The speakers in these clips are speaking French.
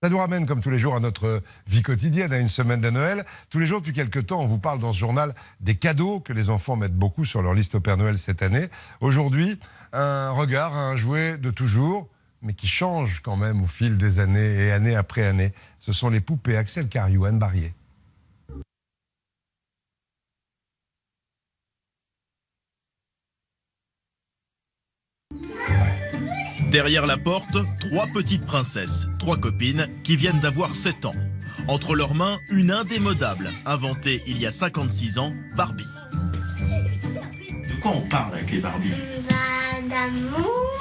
Ça nous ramène, comme tous les jours, à notre vie quotidienne, à une semaine de Noël. Tous les jours, depuis quelques temps, on vous parle dans ce journal des cadeaux que les enfants mettent beaucoup sur leur liste au Père Noël cette année. Aujourd'hui, un regard à un jouet de toujours, mais qui change quand même au fil des années et année après année. Ce sont les poupées Axel Cariou, Anne Barrier. Derrière la porte, 3 petites princesses, 3 copines qui viennent d'avoir 7 ans. Entre leurs mains, une indémodable, inventée il y a 56 ans, Barbie. De quoi on parle avec les Barbies? D'amour,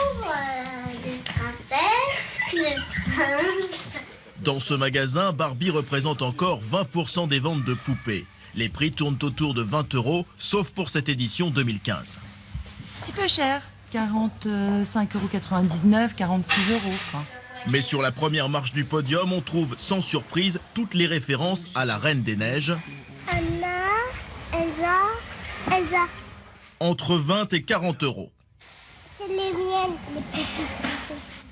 de princesse, de prince. Dans ce magasin, Barbie représente encore 20% des ventes de poupées. Les prix tournent autour de 20 €, sauf pour cette édition 2015. Un petit peu cher, 45,99 €, 46 €. Quoi. Mais sur la première marche du podium, on trouve sans surprise toutes les références à la Reine des Neiges. Anna, Elsa. Entre 20 et 40 €. C'est les miennes, les petites poupées.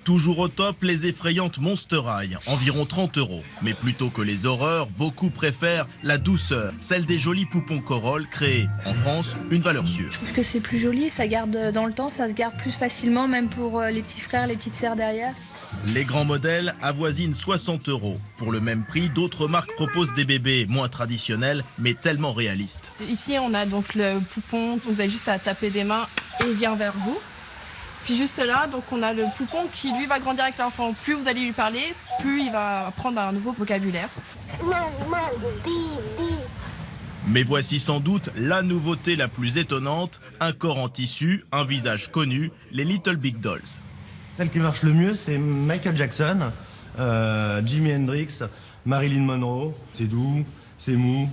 Toujours au top, les effrayantes Monster High, environ 30 €. Mais plutôt que les horreurs, beaucoup préfèrent la douceur, celle des jolis poupons Corolle créés, en France, une valeur sûre. Je trouve que c'est plus joli, ça garde dans le temps, ça se garde plus facilement, même pour les petits frères, les petites sœurs derrière. Les grands modèles avoisinent 60 €. Pour le même prix, d'autres marques proposent des bébés moins traditionnels, mais tellement réalistes. Ici, on a donc le poupon, vous avez juste à taper des mains et il vient vers vous. Puis juste là, donc on a le poupon qui lui va grandir avec l'enfant. Plus vous allez lui parler, plus il va apprendre un nouveau vocabulaire. Maman, bibi. Mais voici sans doute la nouveauté la plus étonnante, un corps en tissu, un visage connu, les Little Big Dolls. Celle qui marche le mieux, c'est Michael Jackson, Jimi Hendrix, Marilyn Monroe. C'est doux, c'est mou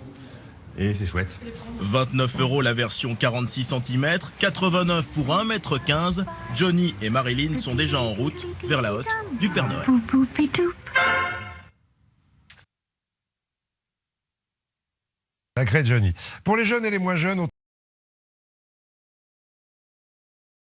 et c'est chouette. 29 € la version 46 cm, 89 pour 1,15 m. Johnny et Marilyn sont déjà en route vers la hotte du Père Noël. Sacré Johnny. Pour les jeunes et les moins jeunes,